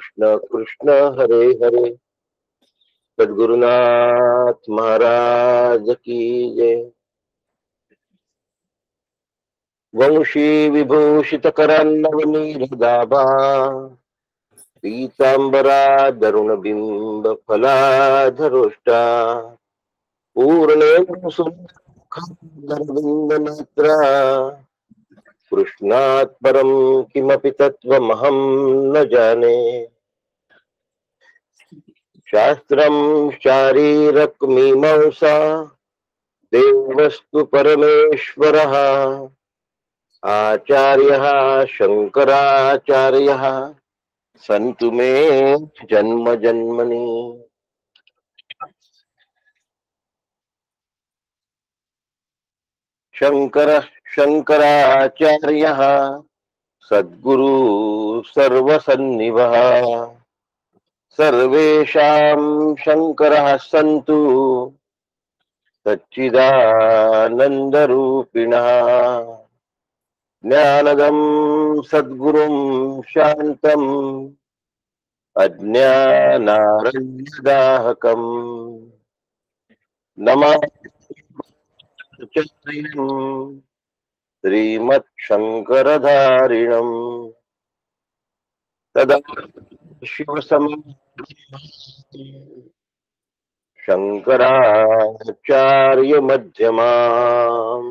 कृष्ण कृष्ण हरे हरे। सद्गुरुनाथ महाराज की जय। वंशी विभूषित करान्नवनीरदाभा पीतांबरा दरुण बिंब फलाधरोष्टा पूर्णेन्दु सुंदरबिंब नेत्रा कृष्णात् परम किमपि तत्त्वमहं न जाने। शास्त्रं शारीरक मीमांसा देवस्तु परमेश्वरः आचार्यः शंकराचार्यः सन्तु मे जन्म जन्मनि। शंकरः शंकराचार्यः सद्गुरु सर्वसन्निभः सर्वेषां शंकरः सन्तु सच्चिदानन्दरूपिणः। ज्ञानदं सद्गुरुं शान्तम् अज्ञानारण्यदाहकम् नमाचार्यम् श्रीमत्शङ्करधारिणम् तदा शंकराचार्यमध्यमाम्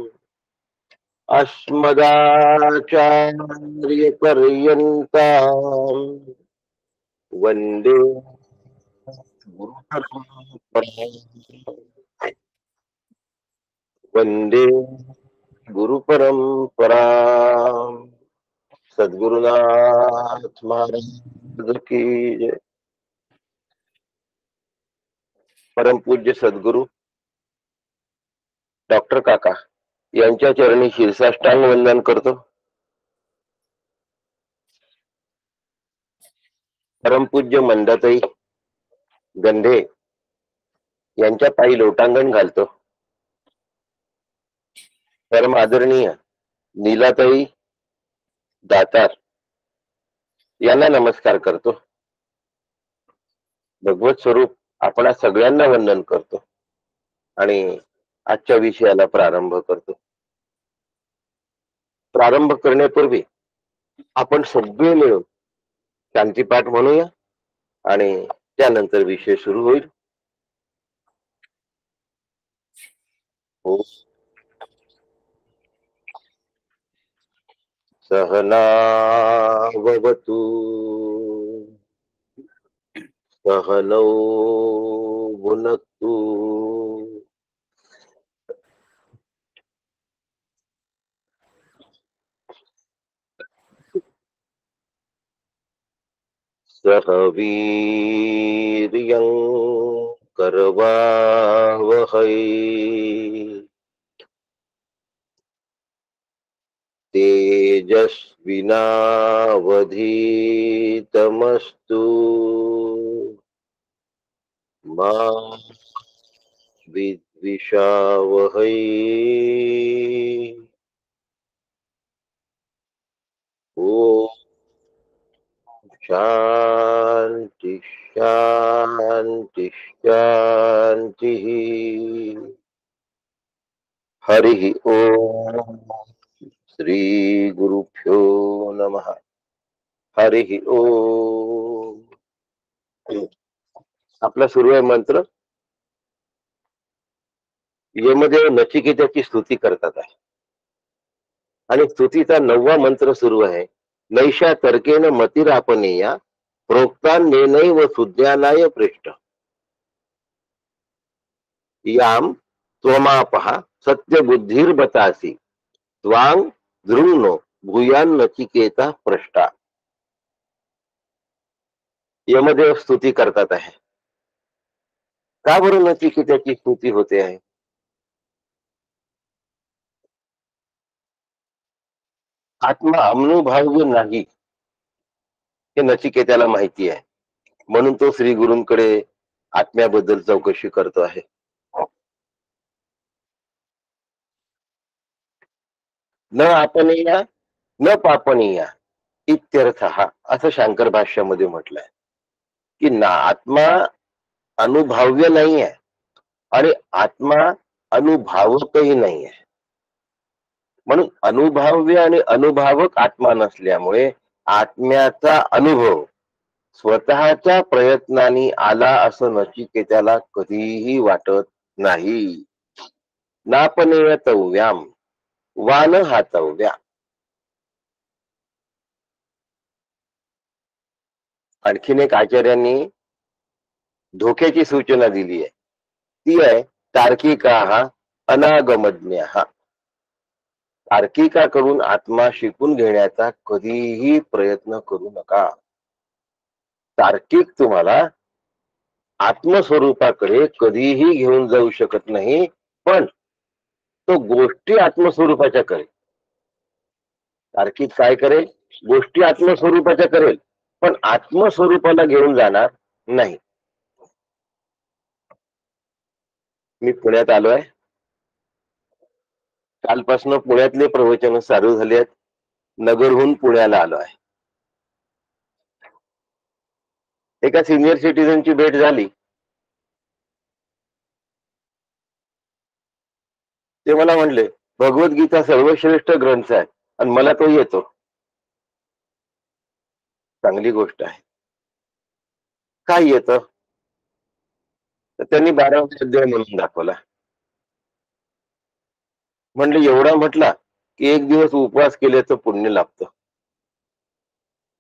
अस्मदाचार्यपर्यन्ताम् वन्दे वन्दे गुरुपरंपराम्। सद्गुरुनाथ महाराज की जय। परम पूज्य सद्गुरु डॉक्टर काका यांच्या चरणी शिरसाष्टांग वंदन करतो। परमपूज्य मंदाताई गंधे यांच्या पायी लोटांगण घालतो। परम आदरणीय नीलाताई दातार यांना नमस्कार करतो। भगवत स्वरूप आपणा सगळ्यांना वंदन करतो आणि आजच्या विषयाला प्रारंभ करतो। प्रारंभ करण्यापूर्वी आपण सगळे मिळून शांतीपाठ म्हणूया आणि त्यानंतर विषय सुरू होईल। हो सहनावतु सहनौ भुनक्तु सह वीर्यं करवावहै तेजस्विनावधीतमस्तु मा विद्विषावहै। ओम शांति शांति शांति। हरि ओम श्री गुरुभ्यो नमः। हरि ओम। आपला सुरू आहे मंत्र। यमदेव नचिकेताची स्तुती करतात आहे आणि स्तुतीचा 9वा मंत्र सुरू आहे। नैषा तर्केन मतिरापनेया प्रोक्तान्नेनैव सुज्ञानाय पृष्ठ याम त्वमापः सत्यबुद्धिर्बतासि त्वां द्रुनो भूयान नचिकेता पृष्ठा। यमदेव स्तुती करतात आहे। का बरं नचिकेताची स्तुती होते आहे? आत्मा अनुभव्य नाही हे नचिकेताला माहिती आहे, म्हणून तो श्री गुरूंकडे आत्म्याबद्दल चौकशी करतो आहे। न आपणीया न पापणीया इत्यर्थ असं शंकर भाष्यामध्ये म्हटलंय। की ना आत्मा अनुभव्य नाही आहे आणि आत्मा अनुभावकही नाही आहे. म्हणून अनुभव्य आणि अनुभावक आत्मा नसल्यामुळे आत्म्याचा अनुभव स्वतःच्या प्रयत्नांनी आला असं नचिकेताला कधीही वाटत नाही. नापनेयतव्याम वान हातव्या. आणखीन एक आचार्यांनी धोक्याची सूचना दिली आहे. ती आहे तार्किका अनागमज्ञ. तार्किकाकडून आत्मा शिकून घेण्याचा कधीही प्रयत्न करू नका. तार्किक तुम्हाला आत्मस्वरूपाकडे कधीही घेऊन जाऊ शकत नाही, पण तो गोष्टी आत्मस्वरूपाच्या करेल. तार्किक काय करेल? गोष्टी आत्मस्वरूपाच्या करेल, पण आत्मस्वरूपाला घेऊन जाणार नाही. मी पुण्यात आलोय. कालपासून पुण्यातले प्रवचन चालू झाले आहेत. नगरहून पुण्याला आलो आहे. एका सिनियर सिटीजनची भेट झाली. ते मला म्हणले भगवद्गीता सर्वश्रेष्ठ ग्रंथ आहे आणि मला तो येतो. चांगली गोष्ट आहे. काय येतं? तर त्यांनी 12वा अध्याय म्हणून दाखवला. म्हणले एवढा म्हटला की एक दिवस उपवास केल्याचं पुण्य लाभतं.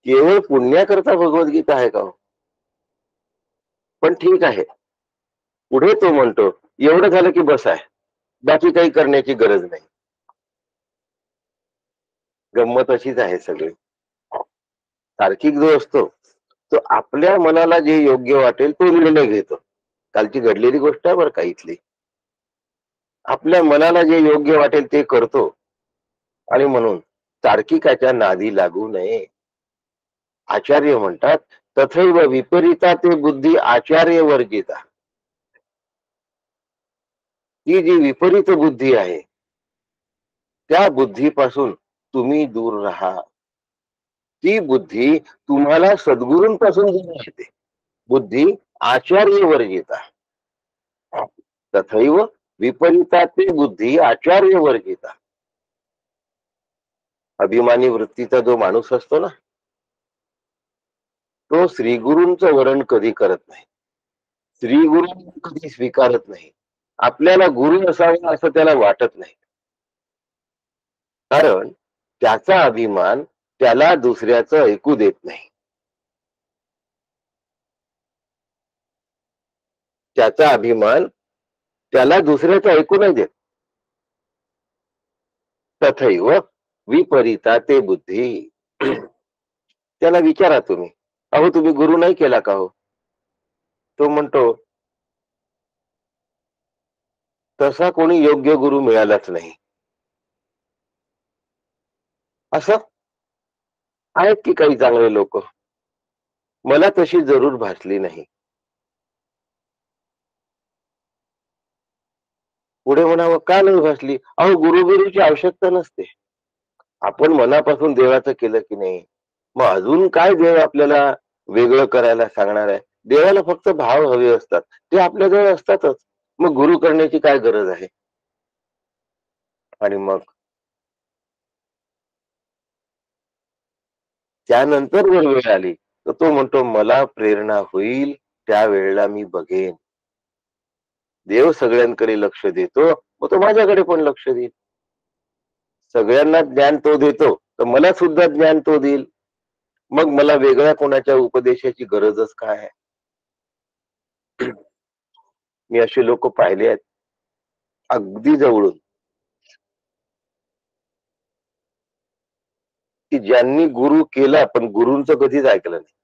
केवळ पुण्याकरता भगवद्गीता आहे का हो? पण ठीक आहे. पुढे तो म्हणतो एवढं झालं की बस आहे, बाकी काही करण्याची गरज नाही. गंमत अशीच आहे सगळी. तार्किक जो असतो तो आपल्या मनाला जे योग्य वाटेल तो निर्णय घेतो. कालची घडलेली गोष्ट आहे बरं का इथली. आपल्या मनाला जे योग्य वाटेल ते करतो आणि म्हणून तार्किकाच्या नादी लागू नये. आचार्य म्हणतात तथैव विपरीता ते बुद्धी आचार्य वर्जिता. ती जी विपरीत बुद्धी आहे त्या बुद्धीपासून तुम्ही दूर राहा. ती बुद्धी तुम्हाला सद्गुरूंपासून दूर येते. बुद्धी आचार्य वर्जिता. तथैव विपरीता ते बुद्धी आचार्य वर्जिता. अभिमानी वृत्तीचा जो माणूस असतो ना तो श्रीगुरूंचं वरण कधी करत नाही. श्रीगुरू कधी स्वीकारत नाही. आपल्याला गुरु असावा असं त्याला वाटत नाही. कारण त्याचा अभिमान त्याला दुसऱ्याचं ऐकू देत नाही. त्याचा अभिमान त्याला दुसऱ्याचं ऐकू नाही देत. तथैव विपरीता ते बुद्धी. त्याला विचारा तुम्ही, अहो तुम्ही गुरु नाही केला का हो? तो म्हणतो तसा कोणी योग्य गुरु मिळालाच नाही. असं आहेत की काही चांगले लोक, मला तशी जरूर भासली नाही. पुढे म्हणावं का नाही भासली? अहो गुरुची आवश्यकता नसते. आपण मनापासून देवाचं केलं की नाही, मग अजून काय देव आपल्याला वेगळं करायला सांगणार आहे? देवाला फक्त भाव हवे असतात, ते आपल्याजवळ असतातच. मग गुरु करण्याची काय गरज आहे? आणि मग त्यानंतर जर वेळ आली तर तो म्हणतो मला प्रेरणा होईल त्यावेळेला मी बघेन. देव सगळ्यांकडे लक्ष देतो, मग तो माझ्याकडे पण लक्ष देईल. सगळ्यांना ज्ञान तो देतो तर मला सुद्धा ज्ञान तो देईल. मग मला वेगळ्या कोणाच्या उपदेशाची गरजच काय आहे? मी असे लोक पाहिले आहेत अगदी जवळून, की ज्यांनी गुरु केला पण गुरूंचं कधीच ऐकलं नाही.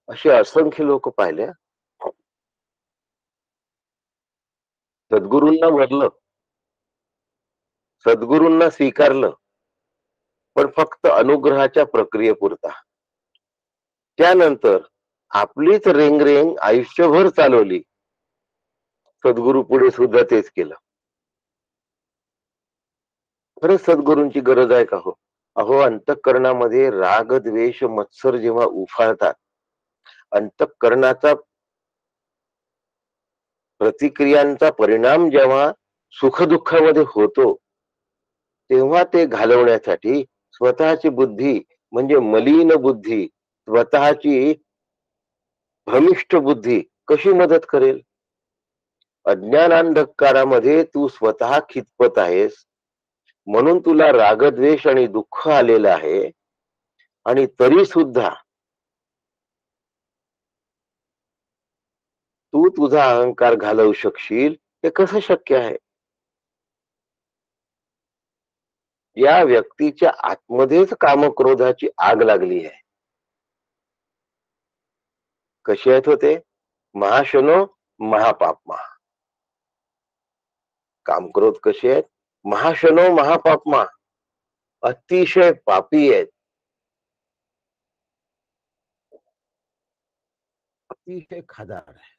असे असंख्य लोक पाहिले. सद्गुरूंना भरलं, सद्गुरूंना स्वीकारलं, पण फक्त अनुग्रहाच्या प्रक्रियेपुरता. त्यानंतर आपलीच रेंगरेंग आयुष्यभर चालवली. सद्गुरू पुढे सुद्धा तेच केलं. खरंच सद्गुरूंची गरज आहे का हो? अहो अंतःकरणामध्ये राग द्वेष मत्सर जेव्हा उफाळतात अंतःकरणाचा प्रतिक्रियांचा परिणाम जेव्हा सुखदुःखामध्ये होतो, तेव्हा ते घालवण्यासाठी स्वतःची बुद्धी म्हणजे मलिन बुद्धी, स्वतःची भ्रमिष्ठ बुद्धी कशी मदत करेल? अज्ञानांधकारामध्ये तू स्वतः खितपत आहेस, म्हणून तुला रागद्वेष आणि दुःख आलेलं आहे, आणि तरी सुद्धा तू तुझा अहंकार घालवू शकशील, हे कसं शक्य आहे? या व्यक्तीच्या आतमध्येच कामक्रोधाची आग लागली आहे. कशी आहेत होते? महाशनो महापापमा. कामक्रोध कसे आहेत? महाशनो महापापमा. अतिशय पापी आहेत, अतिशय खादार आहे,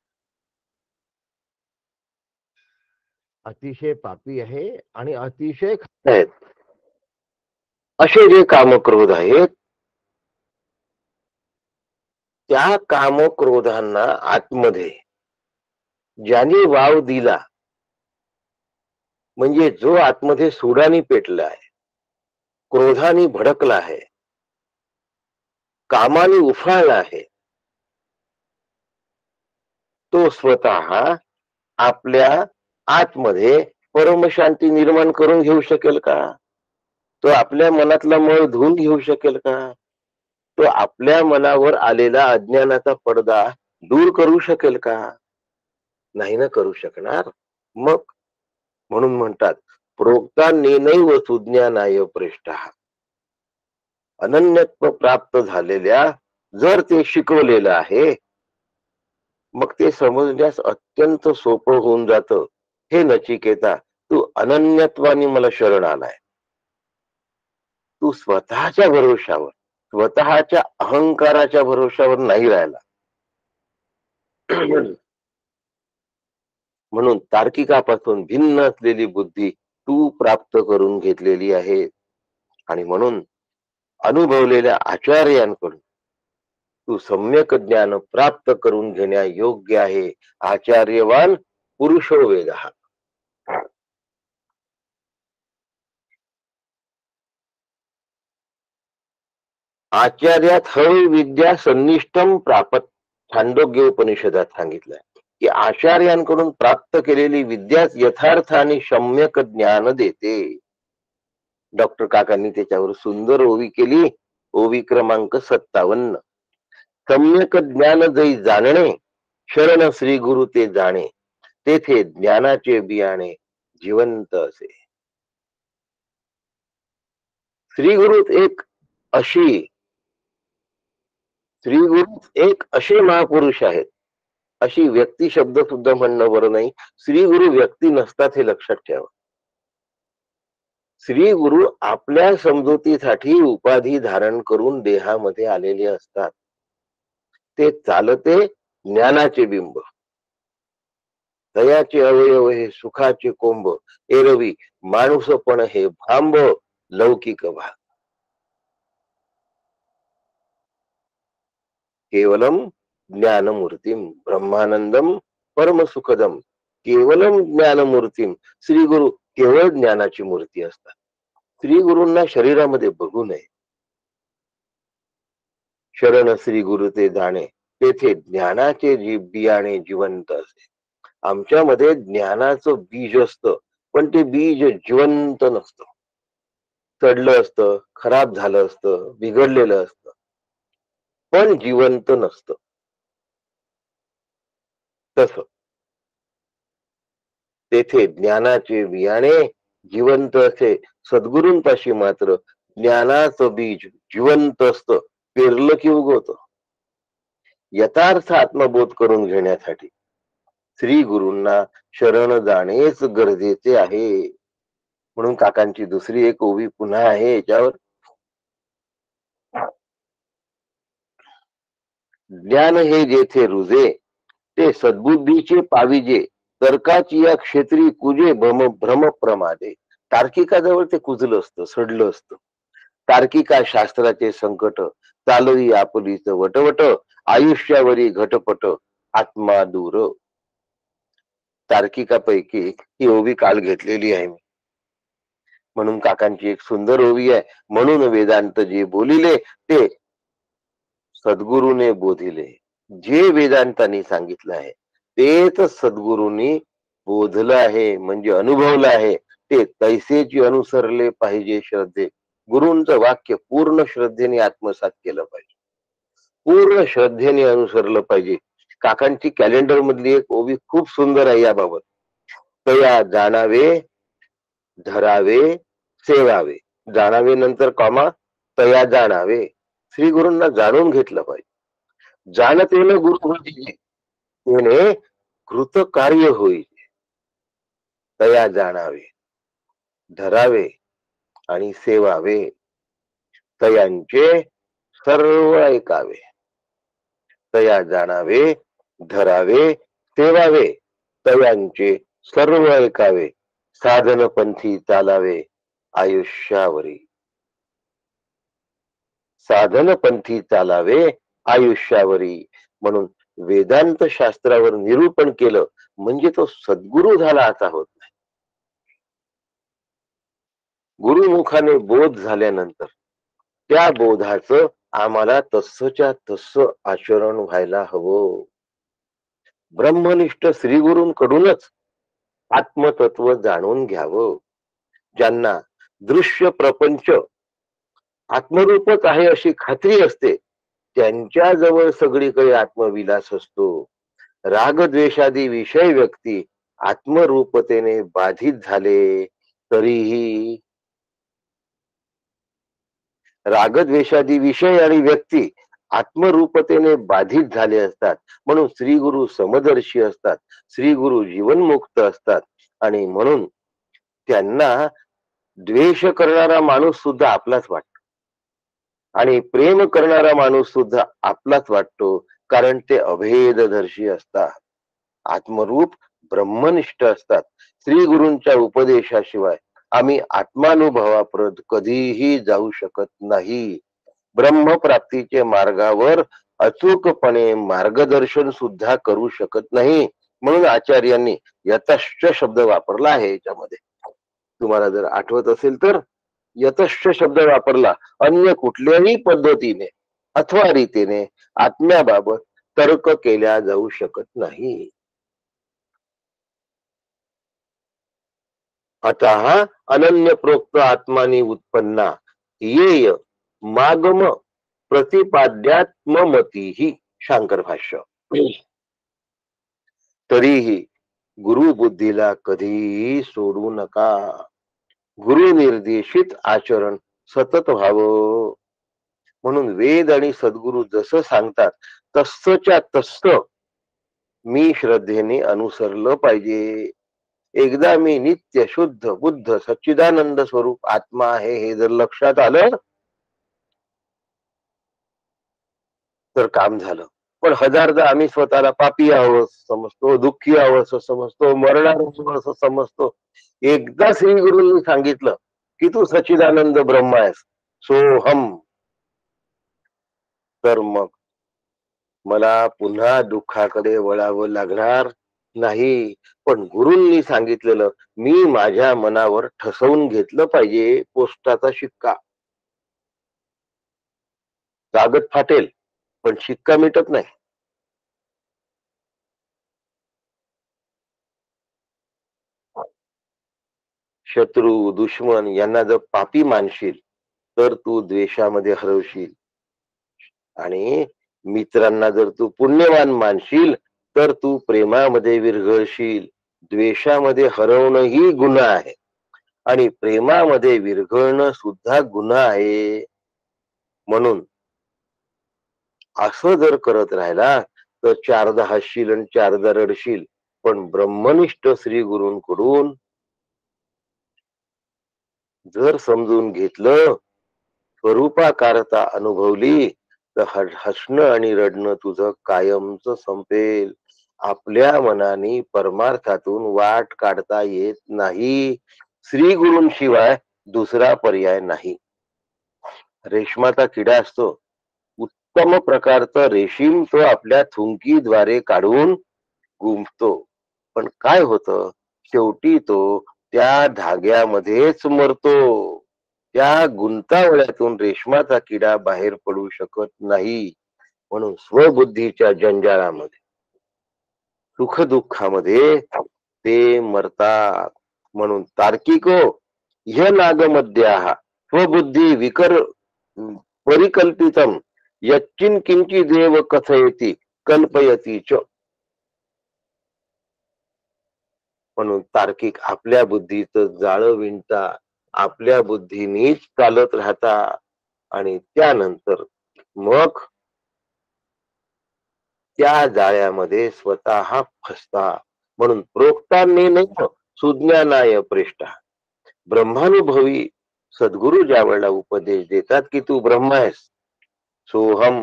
अतिशय पापी आहे आणि अतिशय खादार आहेत. असे जे कामक्रोध आहेत, त्या कामक्रोधांना आतमध्ये ज्याने वाव दिला, म्हणजे जो आतमध्ये सुडाने पेटला आहे, क्रोधाने भडकला आहे, कामाने उफाळला आहे, तो स्वतः आपल्या आतमध्ये परमशांती निर्माण करून घेऊ शकेल का? तो आपल्या मनातला मळ धुवून घेऊ शकेल का? तो आपल्या मनावर आलेला अज्ञानाचा पडदा दूर करू शकेल का? नाही ना करू शकणार. मग म्हणून म्हणतात, प्रोक्तान्येनैव सुज्ञानाय प्रेष्ठः. अनन्यत्व प्राप्त झालेल्या जर ते शिकवलेलं आहे, मग ते समजण्यास अत्यंत सोपं होऊन जातं. हे नचिकेता, तू अनन्यत्वाने मला शरण आलाय. तू स्वतःच्या भरोशावर, स्वतःच्या अहंकाराच्या भरोशावर नाही राहिला. म्हणून तार्किकापासून भिन्न असलेली बुद्धी तू प्राप्त करून घेतलेली आहे, आणि म्हणून अनुभवलेल्या आचार्यांकडून तू सम्यक ज्ञान प्राप्त करून घेण्या योग्य आहे. आचार्यवान पुरुषो वेदः. आचार्यात हवी विद्या सन्निष्ठम प्रापत. छांदोग्य उपनिषदात सांगितलंय की आचार्यांकडून प्राप्त केलेली विद्याच यथार्थ आणि सम्यक ज्ञान देते. डॉक्टर काकांनी त्याच्यावर सुंदर ओवी केली. ओवी क्रमांक 57. सम्यक ज्ञान जै जाणणे, शरण श्री गुरु ते जाणे, तेथे ज्ञानाचे बियाणे जिवंत असे. श्री गुरु एक असे महापुरुष आहेत. अशी व्यक्ती शब्द सुद्धा म्हणणं बरं नाही. श्री गुरु व्यक्ती नसतात, हे लक्षात ठेवा. श्री गुरु आपल्या समजुतीसाठी उपाधी धारण करून देहामध्ये आलेले असतात. ते चालते ज्ञानाचे बिंब, दयाचे अवयव हे सुखाचे कोंब, एरवी माणूसपण हे भांब, लौकिक भाग. केवलम ज्ञानमूर्तीम ब्रह्मानंदम परम सुखदम. केवलम ज्ञानमूर्तीम. श्री गुरु केवळ ज्ञानाची मूर्ती असतात. श्री गुरूंना शरीरामध्ये बघू नये. शरण श्री गुरु ते जाणे, तेथे ज्ञानाचे बियाणे जिवंत असे. आमच्यामध्ये ज्ञानाचं बीज असतं, पण ते बीज जिवंत नसतं. चढलं असतं, खराब झालं असतं, बिघडलेलं असतं, पण जिवंत नसतं. तस तेथे ज्ञानाचे बियाणे जिवंत असे. सद्गुरूंपाशी मात्र ज्ञानाचं बीज जिवंत असतं, पेरलं की उगवत. यथार्थ आत्मबोध करून घेण्यासाठी श्री गुरूंना शरण जाणेच गरजेचे आहे. म्हणून काकांची दुसरी एक ओवी पुन्हा आहे याच्यावर. ज्ञान हे जेथे रुजे, ते सद्बुद्धीचे पाविजे, तर्काची या क्षेत्री कुजे भ्रम प्रमादे. तार्किकाजवळ ते कुजलं असतं, सडलं असतं. तार्किका शास्त्राचे संकट चालवी आपुलीच वटवट, आयुष्यावरी घटपट आत्मा दूर. तार्किकापैकी ही ओवी काल घेतलेली आहे मी. म्हणून काकांची एक सुंदर ओवी आहे. म्हणून वेदांत जे बोलिले ते सद्गुरूने बोधिले. जे वेदांतांनी सांगितलं आहे तेच सद्गुरूंनी बोधलं आहे, म्हणजे अनुभवलं आहे. ते तैसेची अनुसरले पाहिजे श्रद्धे. गुरूंचं वाक्य पूर्ण श्रद्धेने आत्मसात केलं पाहिजे, पूर्ण श्रद्धेने अनुसरलं पाहिजे. काकांची कॅलेंडर मधली एक ओवी खूप सुंदर आहे याबाबत. तया जाणावे, धरावे, सेवावे. जाणावे नंतर कॉमा, तया जाणावे. श्री गुरूंना जाणून घेतलं पाहिजे. जाणतेन गुरु म्हणजे त्याने कृत कार्य होईल. तया जाणावे, धरावे आणि सेवावे. तयांचे सर्व ऐकावे. तया जाणावे, धरावे, सेवावे. तयांचे सर्व ऐकावे. साधन पंथी चालावे आयुष्यावरी. साधन पंथी चालावे आयुष्यावरी. म्हणून वेदांत शास्त्रावर निरूपण केलं म्हणजे तो सद्गुरु झाला असा होत नाही. गुरुमुखाने बोध झाल्यानंतर त्या बोधाचं आम्हाला तसच्या तसं आचरण व्हायला हवं. ब्रह्मनिष्ठ श्रीगुरूंकडूनच आत्मतत्व जाणून घ्यावं. ज्यांना दृश्य प्रपंच आत्मरूपच आहे अशी खात्री असते त्यांच्याजवळ सगळीकडे आत्मविलास असतो. रागद्वेषादी विषय व्यक्ती आत्मरूपतेने बाधित झाले तरीही, रागद्वेषादी विषय आणि व्यक्ती आत्मरूपतेने बाधित झाले असतात. म्हणून श्री गुरु समदर्शी असतात, श्री गुरु जीवनमुक्त असतात. आणि म्हणून त्यांना द्वेष करणारा माणूस सुद्धा आपलाच वाटतो आणि प्रेम करणारा माणूस सुद्धा आपलाच वाटतो. कारण ते अभेददर्शी असतात, आत्मरूप ब्रह्मनिष्ठ असतात. श्री गुरूंच्या उपदेशाशिवाय आम्ही आत्मानुभवाप्रत कधीही जाऊ शकत नाही. ब्रह्मप्राप्तीचे मार्गावर अचूकपणे मार्गदर्शन सुद्धा करू शकत नाही. म्हणून आचार्यांनी यतश्च शब्द वापरला आहे याच्यामध्ये. तुम्हाला जर आठवत असेल तर यतश्च शब्द वापरला. अन्य कुठल्याही पद्धतीने अथवा रीतीने आत्म्याबाबत तर्क केल्या जाऊ शकत नाही. अतः अनन्य प्रोक्त आत्मानी उत्पन्ना येय मागम प्रतिपाद्यात्ममती शांकर भाष्य. तरीही गुरु बुद्धीला कधीही सोडू नका. गुरु निर्देशित आचरण सतत व्हावं. म्हणून वेद आणि सद्गुरु जसं सांगतात तसच्या तसं मी श्रद्धेने अनुसरलं पाहिजे. एकदा मी नित्य शुद्ध बुद्ध सच्चिदानंद स्वरूप आत्मा आहे हे जर लक्षात आलं तर काम झालं. पण हजारदा आम्ही स्वतःला पापी आहोत समजतो, दुःखी आहोत समजतो, मरणार असं समजतो. एकदा श्री गुरूंनी सांगितलं की तू सच्चिदानंद ब्रह्म आहेस, सोहम, तर मग मला पुन्हा दुःखाकडे वळावं लागणार नाही. पण गुरूंनी सांगितलेलं मी माझ्या मनावर ठसवून घेतलं पाहिजे. पोस्टाचा शिक्का, कागद फाटेल पण शिक्का मिटत नाही. शत्रू दुश्मन यांना जर पापी मानशील तर तू द्वेषामध्ये हरवशील, आणि मित्रांना जर तू पुण्यवान मानशील तर तू प्रेमामध्ये विरघळशील. द्वेषामध्ये हरवणं ही गुन्हा आहे आणि प्रेमामध्ये विरघळणं सुद्धा गुन्हा आहे. म्हणून असं जर करत राहिला तर चारदा हसशील आणि चारदा रडशील. पण ब्रह्मनिष्ठ श्री गुरूंकडून जर समजून घेतलं, स्वरूपाकारता अनुभवली तर हसणं आणि रडणं तुझं कायमच संपेल. आपल्या मनाने परमार्थातून वाट काढता येत नाही. श्री गुरूंशिवाय दुसरा पर्याय नाही. रेशमाचा किडा असतो, उत्तम प्रकारचा रेशीम तो आपल्या थुंकीद्वारे काढून गुंफतो. पण काय होतं, शेवटी तो त्या धाग्यामध्येच मरतो. त्या गुंतावळ्यातून रेशमाचा किडा बाहेर पडू शकत नाही. म्हणून स्वबुद्धीच्या जंजाळामध्ये, सुखदुःखामध्ये ते मरतात. म्हणून तार्किको ह्य नागमद्याः स्वबुद्धी विकर परिकल्पितम यच्चिन किंची देव कथयती कल्पयती च. म्हणून तार्किक आपल्या बुद्धीचं जाळं विणता, आपल्या बुद्धीनीच चालत राहता आणि त्यानंतर मग त्या जाळ्यामध्ये स्वतः फसता. म्हणून प्रोक्तांनी नाही सुज्ञानाय प्रेष्ठा. ब्रह्मानुभवी सद्गुरु ज्या वेळेला उपदेश देतात की तू ब्रह्म आहेस, सोहम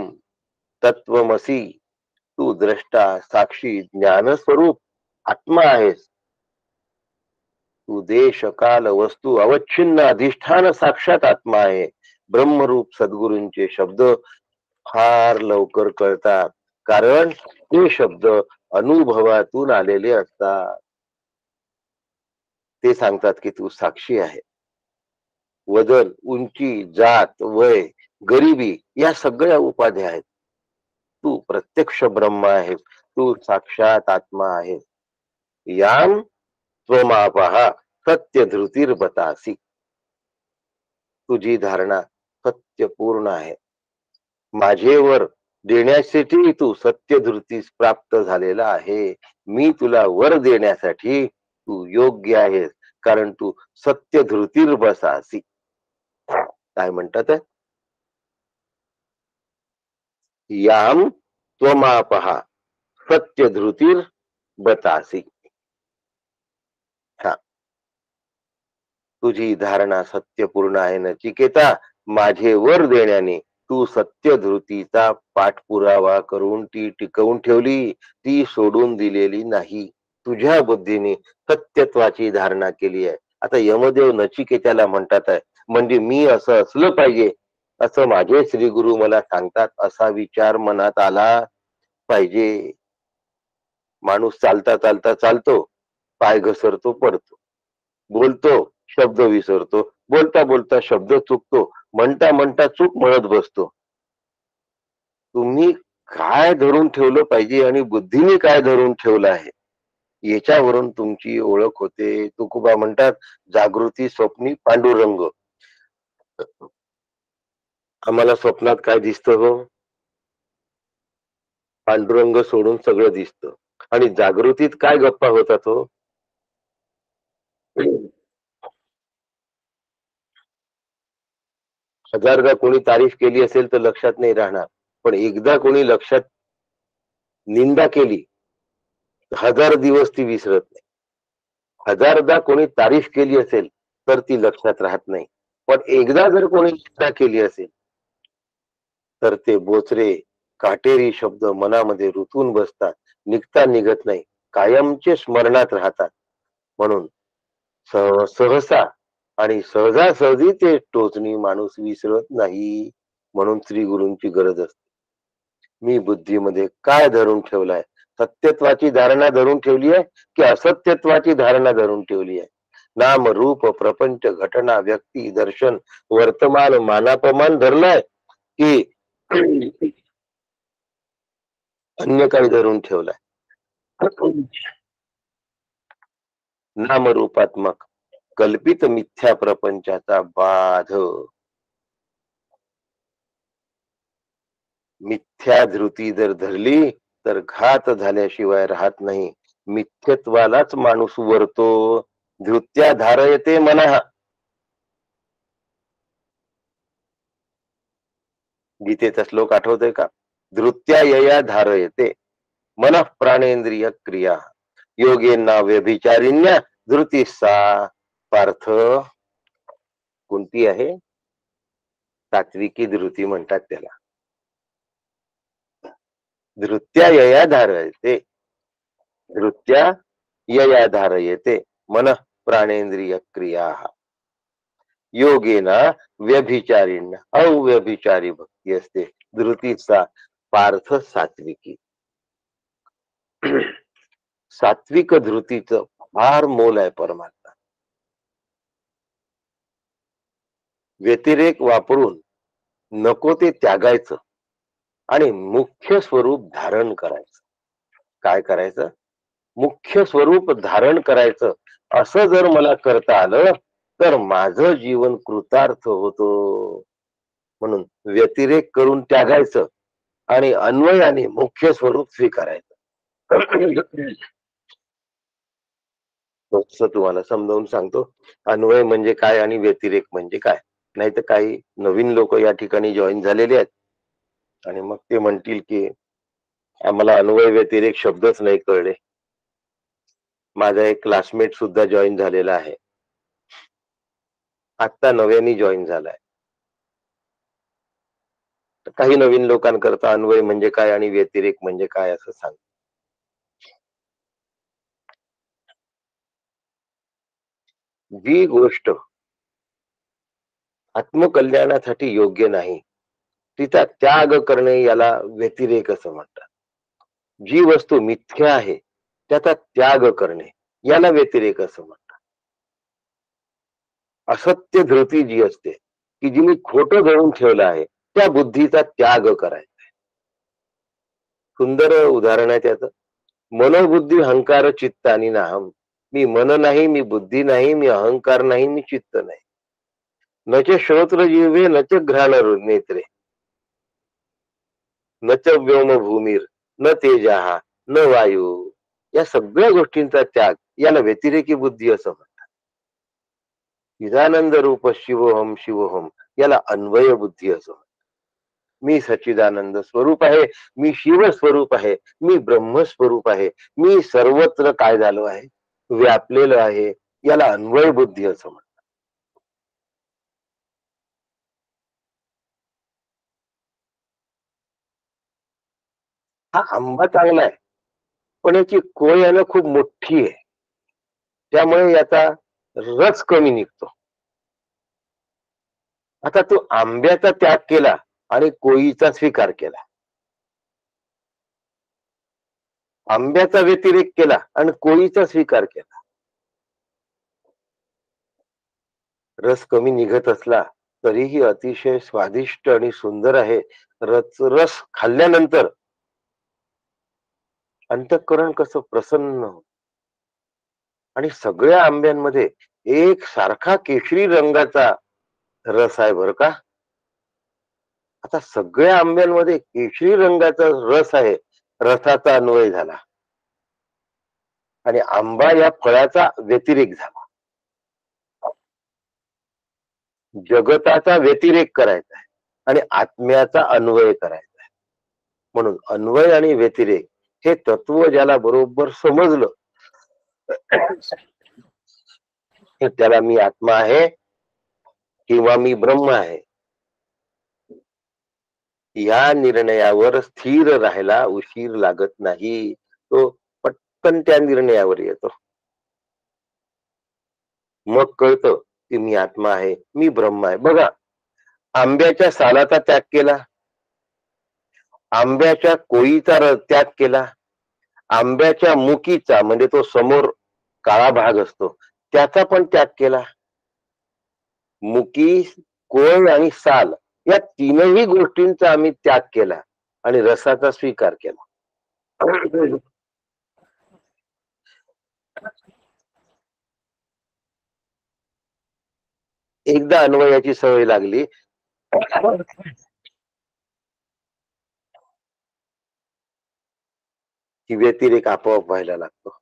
तत्वमसी, तू द्रष्टा साक्षी ज्ञानस्वरूप आत्मा आहेस, तू देश काल वस्तू अवच्छिन्न अधिष्ठान साक्षात आत्मा आहे. ब्रह्मरूप सद्गुरूंचे शब्द फार लवकर कळतात, कारण ते शब्द अनुभवातून आलेले असतात. ते सांगतात की तू साक्षी आहे. वजन, उंची, जात, वय, गरिबी या सगळ्या उपाध्या आहेत. तू प्रत्यक्ष ब्रह्म आहेस, तू साक्षात आत्मा आहेस. याम त्वमापहा सत्य धृतीर्बतासी. तुझी धारणा सत्यपूर्ण आहे. माझेवर देण्यासाठी तू सत्य धृतीस प्राप्त झालेला आहे. मी तुला वर देण्यासाठी तू योग्य आहेस, कारण तू सत्य धृतीर्बसासी. काय म्हणतात, याम त्वमापहा सत्य धृतीर बतासी. हा, तुझी धारणा सत्यपूर्ण आहे नचिकेता. माझे वर देण्याने तू सत्य धृतीचा पाठपुरावा करून ती टिकवून ठेवली, ती सोडून दिलेली नाही. तुझ्या बुद्धीने सत्यत्वाची धारणा केली आहे. आता यमदेव नचिकेताला म्हणतात आहे, म्हणजे मी असं असलं पाहिजे असं माझे श्री गुरु मला सांगतात, असा विचार मनात आला पाहिजे. माणूस चालता चालता चालतो, पाय घसरतो, पडतो, बोलतो, शब्द विसरतो, बोलता बोलता शब्द चुकतो, म्हणता म्हणता चूक म्हणत बसतो. तुम्ही काय धरून ठेवलं पाहिजे आणि बुद्धीने काय धरून ठेवलं आहे, याच्यावरून तुमची ओळख होते. तुकोबा म्हणतात, जागृती स्वप्नी पांडुरंग. आम्हाला स्वप्नात काय दिसतं हो? पांडुरंग सोडून सगळं दिसतं. आणि जागृतीत काय गप्पा होतात हो? हजारदा कोणी तारीफ केली असेल तर लक्षात नाही राहणार, पण एकदा कोणी लक्षात निंदा केली, हजार दिवस ती विसरत नाही. हजारदा कोणी तारीफ केली असेल तर ती लक्षात राहत नाही, पण एकदा जर कोणी निंदा केली असेल तर ते बोचरे काटेरी शब्द मनामध्ये रुतून बसतात, निघता निघत नाही, कायमचे स्मरणात राहतात. म्हणून सहसा आणि सहजासहजी ते टोचणी माणूस विसरत नाही. म्हणून श्री गुरूंची गरज असते. मी बुद्धीमध्ये काय धरून ठेवलाय, सत्यत्वाची धारणा धरून ठेवली आहे की असत्यत्वाची धारणा धरून ठेवली आहे? नाम रूप प्रपंच घटना व्यक्ती दर्शन वर्तमान मानापमान धरलाय की अन्य काही धरून ठेवलाय? नामरूपात्मक कल्पित मिथ्या प्रपंचाचा बाध, मिथ्या धृती जर धरली तर घात झाल्याशिवाय राहत नाही. मिथ्यत्वालाच माणूस वरतो. धृत्या धारयते मनः. गीतेचा श्लोक आठवतोय का? धृत्या यया धारयते मन प्राणेंद्रिय क्रिया योगेना व्यभिचारिण्या धृती सा पार्थ. कोणती आहे? सात्विकी धृती म्हणतात त्याला. धृत्या यया धारयते, धृत्या यया धारयते मन प्राणेंद्रिय क्रिया योगेना व्यभिचारिण्य. अव्यभिचारी भक्ती असते. धृतीचा पार्थ सात्विकी. सात्विक धृतीचं फार मोल आहे परमात्मा. व्यतिरेक वापरून नको ते त्यागायचं आणि मुख्य स्वरूप धारण करायचं. काय करायचं? मुख्य स्वरूप धारण करायचं. असं जर मला करता आलं तर माझं जीवन कृतार्थ होतो. म्हणून व्यतिरेक करून त्यागायचं आणि अन्वयाने मुख्य स्वरूप स्वीकारायचं. तसं तुम्हाला समजावून सांगतो. अन्वय म्हणजे काय आणि व्यतिरेक म्हणजे काय. नाही तर काही नवीन लोक या ठिकाणी जॉईन झालेले आहेत आणि मग ते म्हणतील की आम्हाला अन्वय व्यतिरेक शब्दच नाही कळले. माझा एक क्लासमेट सुद्धा जॉईन झालेला आहे, आता नव्याने जॉईन झालाय. काही नवीन लोकांकरता अन्वय म्हणजे काय आणि व्यतिरेक म्हणजे काय असं सांग. जी गोष्ट आत्मकल्याणासाठी योग्य नाही तिचा त्याग करणे याला व्यतिरेक असं म्हणतात. जी वस्तू मिथ्या आहे त्याचा त्याग करणे याला व्यतिरेक असं म्हणतात. असत्य धृती जी असते की जी मी खोटं धरून ठेवलं आहे त्या बुद्धीचा त्याग करायचा. सुंदर उदाहरण आहे त्याचं. मनोबुद्धी अहंकार चित्त आणि नाहम. मी मन नाही, मी बुद्धी नाही, मी अहंकार नाही, मी चित्त नाही. न च श्रोत्र जिव्हे न च घ्राण नेत्रे न च व्योम भूमीर न तेजाहा न वायू. या सगळ्या गोष्टींचा त्याग याला व्यतिरेकी बुद्धी असं म्हणतात. चिदानंद रूप शिवोहम शिवोहम याला अन्वय बुद्धी असं म्हणतात. मी सच्चिदानंद स्वरूप आहे, मी शिव स्वरूप आहे, मी ब्रह्म स्वरूप आहे, मी सर्वत्र काय झालो आहे, व्यापलेलं आहे, याला अन्वय बुद्धी असं म्हणतात. हा आंबा चांगला आहे पण याची कोय आहे ना खूप मोठी आहे, त्यामुळे याचा रस कमी निघतो. आता तो आंब्याचा त्याग केला आणि कोयीचा स्वीकार केला, आंब्याचा व्यतिरेक केला आणि कोळीचा स्वीकार केला. रस कमी निघत असला तरीही अतिशय स्वादिष्ट आणि सुंदर आहे. रस खाल्ल्यानंतर अंतःकरण कसं प्रसन्न होतं. आणि सगळ्या आंब्यांमध्ये एक सारखा केशरी रंगाचा रस आहे बर का. आता सगळ्या आंब्यांमध्ये केशरी रंगाचा रस आहे, रसाचा अन्वय झाला आणि आंबा या फळाचा व्यतिरेक झाला. जगताचा व्यतिरेक करायचा आहे आणि आत्म्याचा अन्वय करायचा आहे. म्हणून अन्वय आणि व्यतिरेक हे तत्व ज्याला बरोबर समजलं त्याला मी आत्मा आहे किंवा मी ब्रह्म आहे या निर्णयावर स्थिर राहायला उशीर लागत नाही. तो पटकन त्या निर्णयावर येतो. मग कळतं की मी आत्मा आहे, मी ब्रह्म आहे. बघा, आंब्याच्या सालाचा त्याग केला, आंब्याच्या कोळीचा त्याग केला, आंब्याच्या मुकीचा म्हणजे तो समोर काळा भाग असतो त्याचा पण त्याग केला. मुकी, कोळ आणि साल या तीनही गोष्टींचा आम्ही त्याग केला आणि रसाचा स्वीकार केला. एकदा अन्वयाची सवय लागली की व्यतिरेक आपोआप व्हायला लागतो.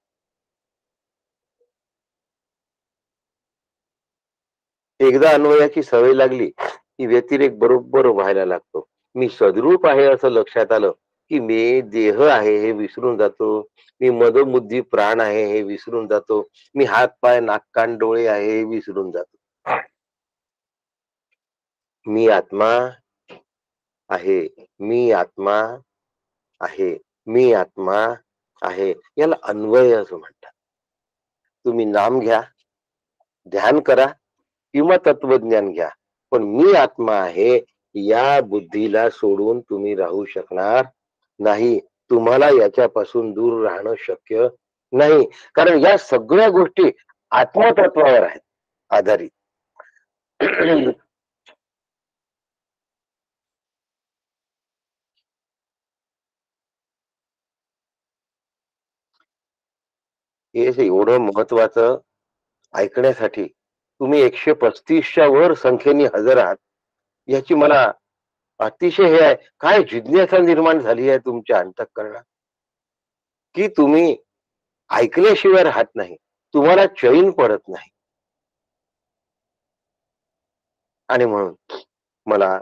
एकदा अन्वयाची सवय लागली की व्यतिरेक बरोबर व्हायला लागतो. मी सद्रूप आहे असं लक्षात आलं की मी देह आहे हे विसरून जातो. मी मदोबुद्धी प्राण आहे हे विसरून जातो. मी हात पाय नाक कान डोळे आहे हे विसरून जातो. मी आत्मा आहे, मी आत्मा आहे, मी आत्मा आहे, याला अन्वय असं म्हणतात. तुम्ही नाम घ्या, ध्यान करा किंवा तत्वज्ञान घ्या, पण मी आत्मा आहे या बुद्धीला सोडून तुम्ही राहू शकणार नाही. तुम्हाला याच्यापासून दूर राहणं शक्य नाही. कारण या सगळ्या गोष्टी आत्मतत्वावर आहेत आधारित. हे एवढं महत्वाचं ऐकण्यासाठी तुम्ही 135च्या वर संख्येने हजर आहात, याची मला अतिशय हे आहे. काय जिज्ञासा निर्माण झाली आहे तुमच्या अंतःकरणात, की तुम्ही ऐकल्याशिवाय राहत नाही, तुम्हाला चैन पडत नाही. आणि म्हणून मला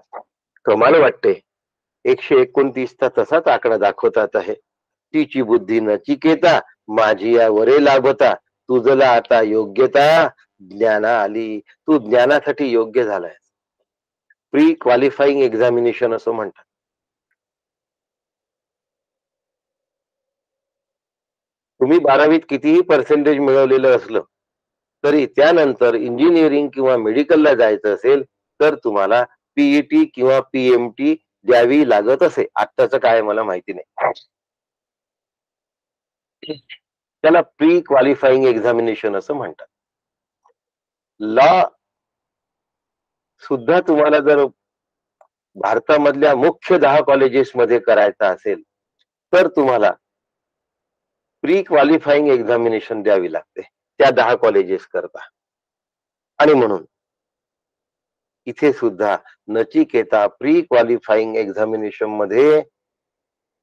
कमाल वाटते, 129चा तसाच आकडा दाखवतात आहे. तिची बुद्धी नचिकेता माझी या वरे लाभता, तुझला आता योग्यता ज्ञाना आली. तू ज्ञानासाठी योग्य झालाय. प्री क्वालिफाईंग एक्झामिनेशन असं म्हणतात. तुम्ही 12वीत कितीही पर्सेंटेज मिळवलेलं असलं तरी त्यानंतर इंजिनिअरिंग किंवा मेडिकलला जायचं असेल तर तुम्हाला पीईटी किंवा पीएमटी द्यावी लागत असे. आत्ताचं काय मला माहिती नाही. त्याला प्री क्वालिफाईंग एक्झामिनेशन असं म्हणतात. लॉ सुद्धा तुम्हाला जर भारतामधल्या मुख्य 10 कॉलेजेस मध्ये करायचा असेल तर तुम्हाला प्री क्वालिफाईंग एक्झामिनेशन द्यावी लागते त्या 10 कॉलेजेस करता. आणि म्हणून इथे सुद्धा नचिकेता प्री क्वालिफाईंग एक्झामिनेशन मध्ये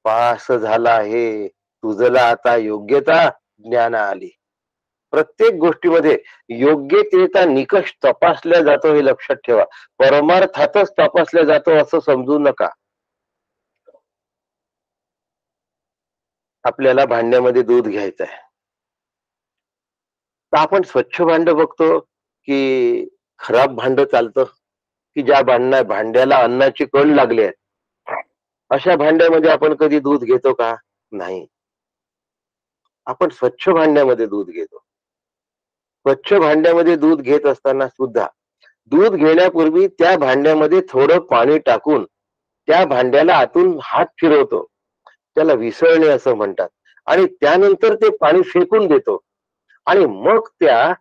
पास झाला आहे. तुझला आता योग्यता ज्ञान आली. प्रत्येक गोष्टीमध्ये योग्यतेचा निकष तपासला जातो हे लक्षात ठेवा. परमार्थातच तपासला जातो असं समजू नका. आपल्याला भांड्यामध्ये दूध घ्यायचं आहे तर आपण स्वच्छ भांड बघतो की खराब भांड चालतं, की ज्या भांड्याला अन्नाची कण लागली आहे अशा भांड्यामध्ये आपण कधी दूध घेतो का? नाही. आपण स्वच्छ भांड्यामध्ये दूध घेतो. स्वच्छ भांड्यामध्ये दूध घेत असताना सुद्धा दूध घेण्यापूर्वी त्या भांड्यामध्ये थोडं पाणी टाकून त्या भांड्याला आतून हात फिरवतो. त्याला विसळणे असं म्हणतात. आणि त्यानंतर ते पाणी फेकून देतो आणि मग त्या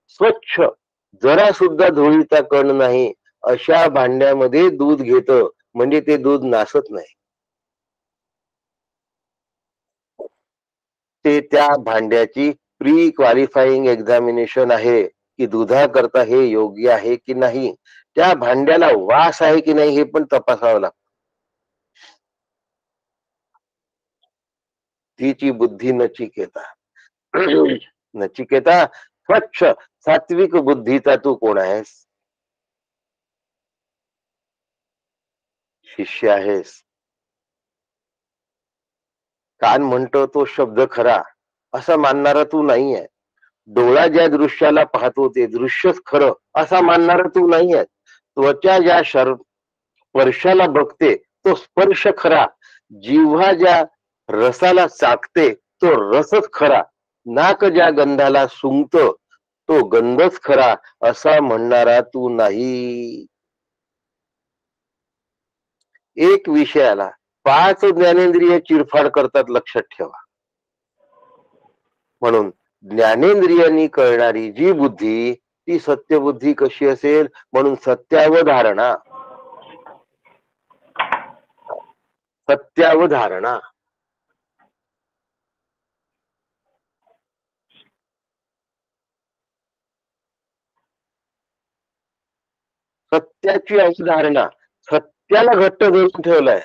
स्वच्छ जरा सुद्धा धुळीचा कण नाही अशा भांड्यामध्ये दूध घेतं. म्हणजे ते दूध नासत नाही. ते त्या भांड्याची प्री क्वालिफाईंग एक्झामिनेशन आहे की दुधाकरता हे योग्य आहे की नाही. त्या भांड्याला वास आहे की नाही हे पण तपासावं लागतं. तिची बुद्धी नचिकेता. नचिकेता स्वच्छ सात्विक बुद्धीचा तू कोण आहेस? शिष्य आहेस. कान म्हणतो तो शब्द खरा असं मानणारा तू नाहीये. डोळा ज्या दृश्याला पाहतो ते दृश्यच खरं असा मानणारा तू नाहीये. त्वचा ज्या स्पर्शाला बघते तो स्पर्श खरा. जिव्हा ज्या रसाला चाकते तो रसच खरा. नाक ज्या गंधाला सुंगतो तो गंधच खरा असा म्हणणारा तू नाही. एक विषयाला 5 ज्ञानेंद्रिय चिरफाड करतात, लक्षात ठेवा. म्हणून ज्ञानेंद्रियांनी कळणारी जी बुद्धी ती सत्यबुद्धी कशी असेल? म्हणून सत्यावधारणा. सत्यावधारणा सत्याची अवधारणा. सत्याला घट्ट धरून ठेवलाय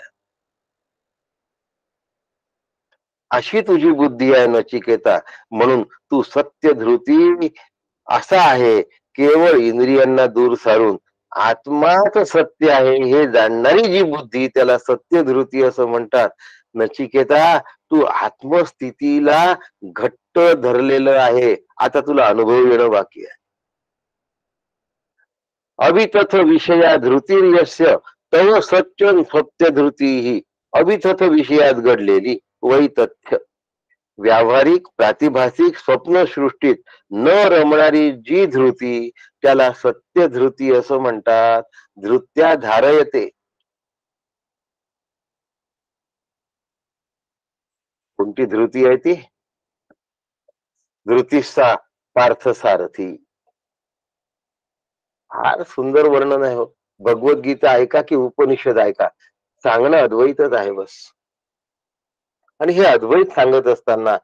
अशी तुझी बुद्धी आहे नचिकेता. म्हणून तू सत्य धृती असा आहे. केवळ इंद्रियांना दूर सारून आत्माच सत्य आहे हे जाणणारी जी बुद्धी त्याला सत्य धृती असं म्हणतात. नचिकेता तू आत्मस्थितीला घट्ट धरलेलं आहे. आता तुला अनुभव येणं बाकी आहे. अभितथ विषया धृतिर्यस्य तव सत्य सत्य धृती ही अभितथ विषयात घडलेली वै तथ्य व्यावहारिक प्रातिभासिक स्वप्न सृष्टीत न रमणारी जी धृती त्याला सत्य धृती असं म्हणतात. धृत्या धारयते कोणती धृती आहे ती? धृतीसा पार्थ सारथी. फार सुंदर वर्णन आहे हो. भगवद्गीता ऐका की उपनिषद ऐका, सांगणं अद्वैतच आहे बस. आणि हे अद्वैत सांगत असताना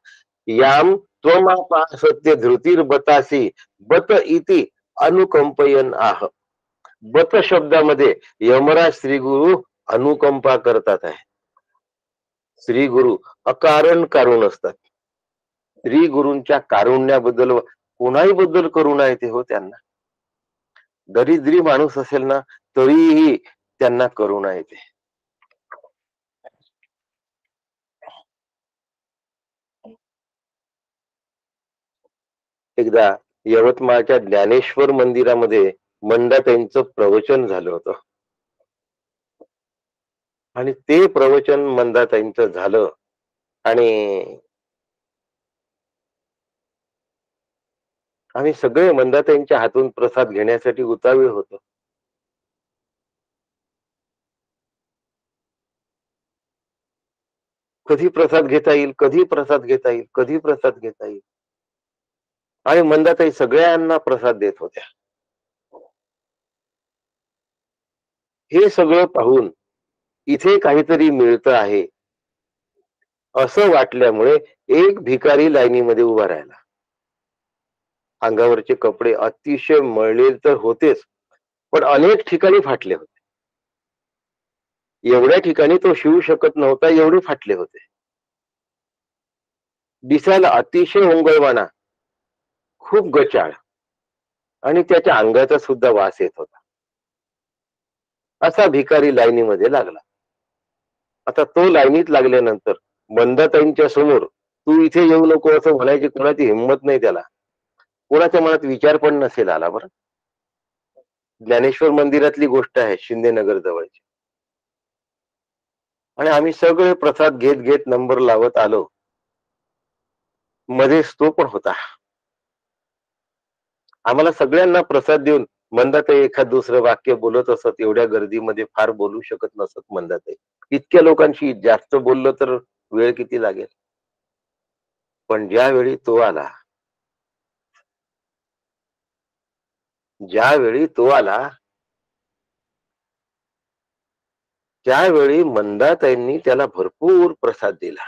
याम त्वमापा सत्य धृतीर्बतासी बत इति अनुकंपयन आह. बत शब्दामध्ये यमराज श्री गुरु अनुकंपा करतात आहे. श्री गुरु अकारण कारुण असतात. श्री गुरूंच्या कारुण्याबद्दल कोणाही बद्दल करुणा येते हो त्यांना. दरिद्री माणूस असेल ना तरीही त्यांना करुणा येते. एकदा यवतमाळच्या ज्ञानेश्वर मंदिरामध्ये मंदाताईंचं प्रवचन झालं होतं आणि ते प्रवचन मंदाताईंचं झालं आणि आम्ही सगळे मंदाताईंच्या हातून प्रसाद घेण्यासाठी उतावीळ होतो. कधी प्रसाद घेता येईल, कधी प्रसाद घेता येईल, कधी प्रसाद घेता येईल. आणि मंदाताई सगळ्यांना प्रसाद देत होत्या. हे सगळं पाहून इथे काहीतरी मिळतं आहे असं वाटल्यामुळे एक भिकारी लाईनीमध्ये उभा राहिला. अंगावरचे कपडे अतिशय मळलेले तर होतेच, पण अनेक ठिकाणी फाटले होते. एवढ्या ठिकाणी तो शिवू शकत नव्हता एवढे फाटले होते. दिसायला अतिशय ओंगळवाना, खूप गचाळ आणि त्याच्या अंगाचा सुद्धा वास येत होता. असा भिकारी लाईनीमध्ये लागला. आता तो लाईनीत लागल्यानंतर मंदाताईंच्या समोर तू इथे येऊ नको असं म्हणायची कोणाची हिंमत नाही त्याला. कोणाच्या मनात विचार पण नसेल आला बरं. ज्ञानेश्वर मंदिरातली गोष्ट आहे, शिंदेनगर जवळची. आणि आम्ही सगळे प्रसाद घेत घेत नंबर लावत आलो. मध्येच तो पण होता. आम्हाला सगळ्यांना प्रसाद देऊन मंदाताई एखाद दुसरं वाक्य बोलत असत. एवढ्या गर्दीमध्ये फार बोलू शकत नसत मंदाताई. इतक्या लोकांशी जास्त बोललं तर वेळ किती लागेल. पण ज्यावेळी तो आला, ज्यावेळी तो आला त्यावेळी मंदाताईंनी त्याला भरपूर प्रसाद दिला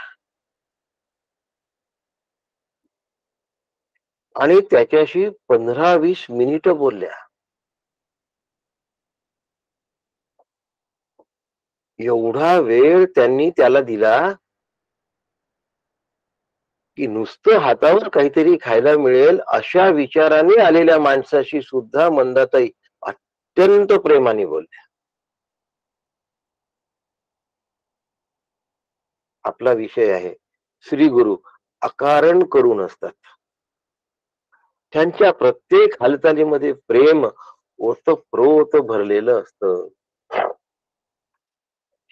आणि त्याच्याशी 15-20 मिनिटं बोलल्या. एवढा वेळ त्यांनी त्याला दिला की नुसतं हातावर काहीतरी खायला मिळेल अशा विचाराने आलेल्या माणसाशी सुद्धा मंदाताई अत्यंत प्रेमाने बोलल्या. आपला विषय आहे श्री गुरु अकारण करून असतात. त्यांच्या प्रत्येक हालचालीमध्ये प्रेम ओतप्रोत भरलेलं असतं.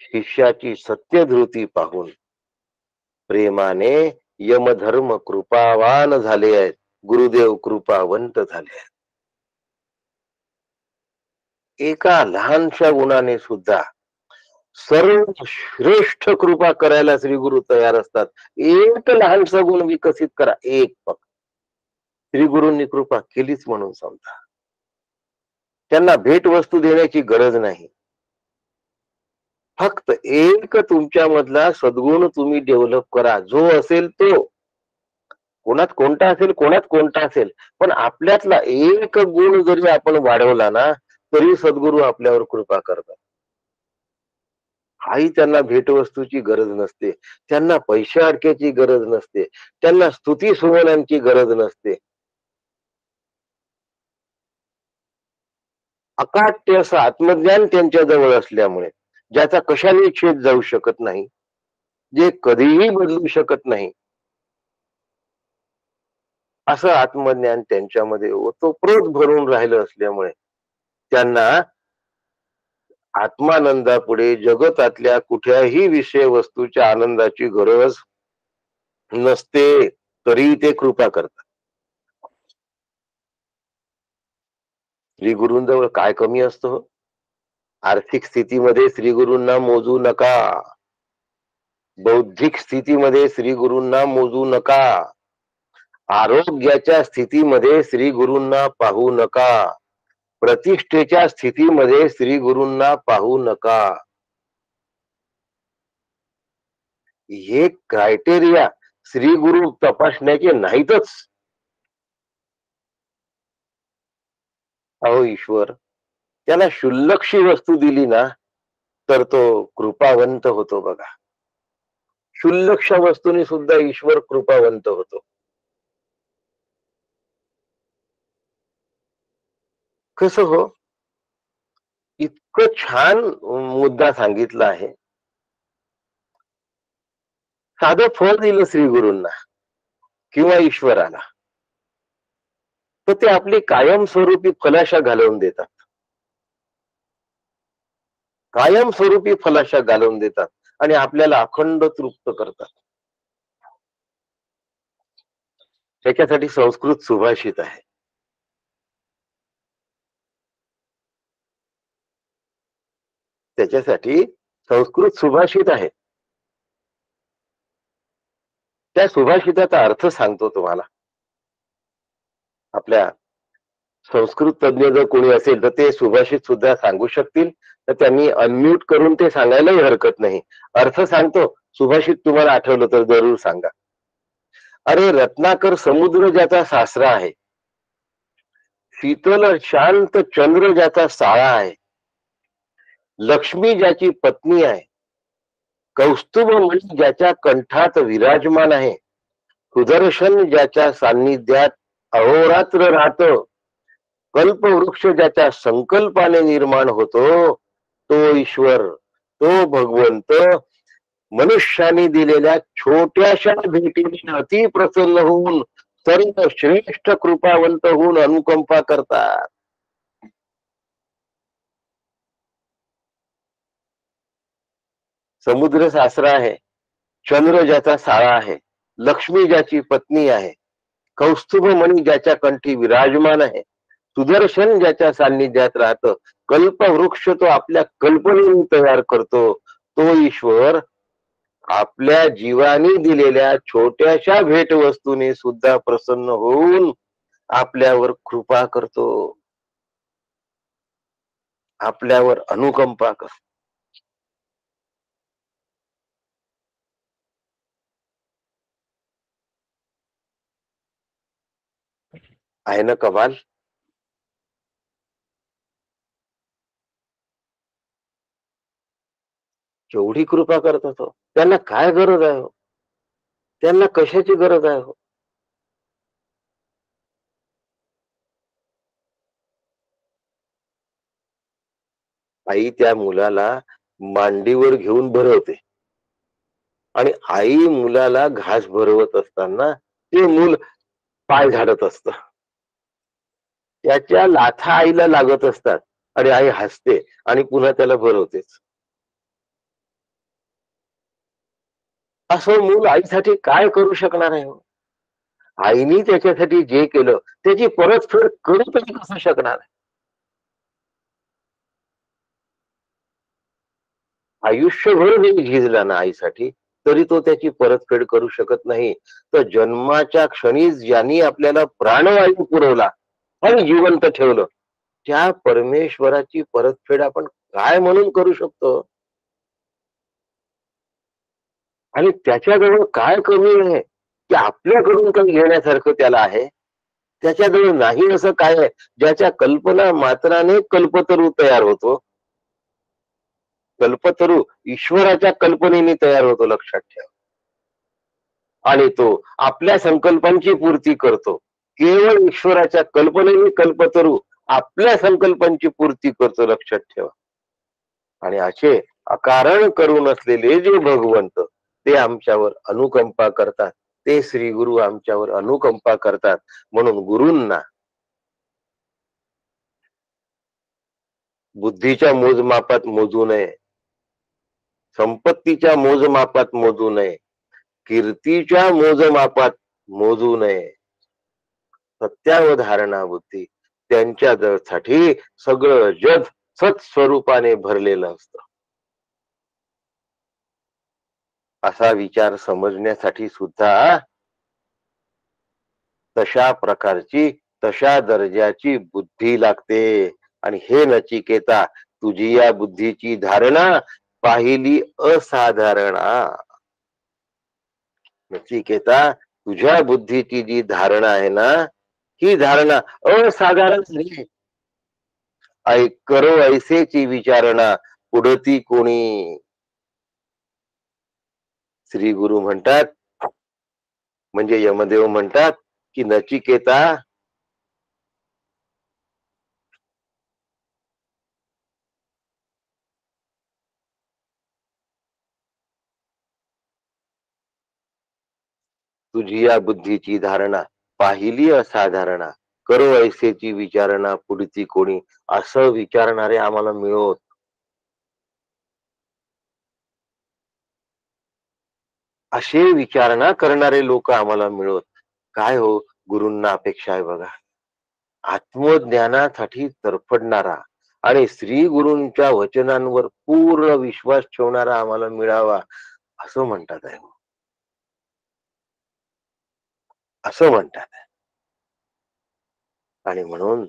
शिष्याची सत्यधृती पाहून प्रेमाने यमधर्म कृपावान झाले आहेत. गुरुदेव कृपावंत झाले आहेत. एका लहानशा गुणाने सुद्धा सर्व श्रेष्ठ कृपा करायला श्री गुरु तयार असतात. एक लहानसा गुण विकसित करा, एक फक्त. श्री गुरूंनी कृपा केलीच म्हणून समजा. त्यांना भेट वस्तू देण्याची गरज नाही. फक्त एक तुमच्या मधला सद्गुण तुम्ही डेव्हलप करा, जो असेल तो. कोणात कोणता असेल, कोणात कोणता असेल, पण आपल्यातला एक गुण जरी आपण वाढवला ना तरी सद्गुरू आपल्यावर कृपा करतात. काही त्यांना भेटवस्तूची गरज नसते, त्यांना पैशा अडक्याची गरज नसते, त्यांना स्तुती सुमनांची गरज नसते. अकाट्य असं आत्मज्ञान त्यांच्या जवळ असल्यामुळे, ज्याचा कशाने छेद जाऊ शकत नाही, जे कधीही बदलू शकत नाही, असं आत्मज्ञान त्यांच्यामध्ये ओतप्रोत भरून राहिलं असल्यामुळे त्यांना आत्मानंदापुढे जगतातल्या कुठल्याही विषय वस्तूच्या आनंदाची गरज नसते, तरी ते कृपा करतात. श्री गुरूंजवळ काय कमी असतं हो? आर्थिक स्थितीमध्ये श्री गुरूंना मोजू नका. बौद्धिक स्थितीमध्ये श्री गुरूंना मोजू नका. आरोग्याच्या स्थितीमध्ये श्री गुरूंना पाहू नका. प्रतिष्ठेच्या स्थितीमध्ये श्री गुरूंना पाहू नका. हे क्रायटेरिया श्री गुरु तपासण्याचे नाहीतच. अहो ईश्वर त्याला क्षुल्लकशी वस्तू दिली ना तर तो कृपावंत होतो बघा. क्षुल्लकशा वस्तूने सुद्धा ईश्वर कृपावंत होतो. कसं हो? इतकं छान मुद्दा सांगितला आहे. साधं फळ दिलं श्री गुरूंना किंवा ईश्वराला तर ते आपली कायमस्वरूपी फलाशा घालवून देतात. कायमस्वरूपी फलाशा घालवून देतात आणि आपल्याला अखंड तृप्त करतात. त्याच्यासाठी संस्कृत सुभाषित आहे. त्याच्यासाठी संस्कृत सुभाषित आहे. त्या सुभाषिताचा अर्थ सांगतो तुम्हाला. आपल्या संस्कृत तज्ञ जर कोणी असेल तर ते सुभाषित सुद्धा सांगू शकतील, तर त्यांनी अनम्यूट करून ते सांगायलाही हरकत नाही. अर्थ सांगतो, सुभाषित तुम्हाला आठवलं तर जरूर सांगा. अरे रत्नाकर समुद्र ज्याचा सासरा आहे, शीतल शांत चंद्र ज्याचा साळा आहे, लक्ष्मी ज्याची पत्नी आहे, कौस्तुभ मणी ज्याच्या कंठात विराजमान आहे, सुदर्शन ज्याच्या सान्निध्यात अहोरात्र राहतो, कल्पवृक्ष ज्याच्या संकल्पाने निर्माण होतो, तो ईश्वर, तो भगवंत मनुष्याने दिलेल्या छोट्याशा भेटीने अति प्रसन्न होऊन सर्व श्रेष्ठ कृपावंत होऊन अनुकंपा करतात. समुद्र सासरा आहे, चंद्र ज्याचा साळा आहे, लक्ष्मी ज्याची पत्नी आहे, कौस्तुभ मणी ज्याच्या कंठी विराजमान आहे, सुदर्शन ज्याच्या सान्निध्यात राहतं, कल्पवृक्ष तो आपल्या कल्पनेने तयार करतो, तो ईश्वर आपल्या जीवानी दिलेल्या छोट्याशा भेटवस्तूने सुद्धा प्रसन्न होऊन आपल्यावर कृपा करतो, आपल्यावर अनुकंपा करतो. आहे ना कमाल. केवढी कृपा करतो तो. त्यांना काय गरज आहे हो? त्यांना कशाची गरज आहे हो? आई त्या मुलाला मांडीवर घेऊन भरवते आणि आई मुलाला घास भरवत असताना ते मूल पाय झाडत असत. त्याच्या लाथा आईला लागत असतात आणि आई हसते आणि पुन्हा त्याला भरवतेच. असं मूल आईसाठी काय करू शकणार आहे हो? आईनी त्याच्यासाठी जे केलं त्याची परतफेड करू तरी कसं शकणार आहे? आयुष्यभर जरी झिजला ना आईसाठी तरी तो त्याची परतफेड करू शकत नाही. तर जन्माच्या क्षणी ज्यांनी आपल्याला प्राणवायू पुरवला आणि जिवंत ठेवलं त्या परमेश्वराची परतफेड आपण काय म्हणून करू शकतो? आणि त्याच्याजवळ काय कमी आहे की आपल्याकडून काही घेण्यासारखं त्याला आहे? त्याच्याजवळ नाही असं काय आहे ज्याच्या कल्पना मात्राने कल्पतरू तयार होतो? कल्पतरू ईश्वराच्या कल्पनेने तयार होतो, लक्षात ठेवा. आणि तो आपल्या संकल्पांची पूर्ती करतो. केवळ ईश्वराच्या कल्पनेने कल्पतरू आपल्या संकल्पांची पूर्ती करतो, लक्षात ठेवा. आणि असे अकारण करून असलेले जे भगवंत ते आमच्यावर अनुकंपा करतात, ते श्री गुरु आमच्यावर अनुकंपा करतात. म्हणून गुरूंना बुद्धीच्या मोजमापात मोजू नये, संपत्तीच्या मोजमापात मोजू नये, कीर्तीच्या मोजमापात मोजू नये. सत्यावधारणा बुद्धी त्यांच्यासाठी सगळं जग सत्स्वरूपाने भरलेलं असतं. असा विचार समजण्यासाठी सुद्धा तशा प्रकारची, तशा दर्जाची बुद्धी लागते. आणि हे नचिकेता, तुझी या बुद्धीची धारणा पाहिली असाधारणा. नचिकेता, तुझ्या बुद्धीची जी धारणा आहे ना, ही धारणा असाधारण झाली. करो ऐसेची विचारणा पुढती कोणी. श्री गुरु म्हणतात, म्हणजे यमदेव म्हणतात की नचिकेता, तुझी या बुद्धीची धारणा पाहिली असाधारणा, करो ऐसेची विचारणा पुढती कोणी. असं विचारणारे आम्हाला मिळवत, असे विचारणा करणारे लोक आम्हाला मिळवत. काय हो, गुरूंना अपेक्षा आहे बघा, आत्मज्ञानासाठी तरफडणारा आणि श्री गुरूंच्या वचनांवर पूर्ण विश्वास ठेवणारा आम्हाला मिळावा, असं म्हणतात आहे, असं म्हणतात. आणि म्हणून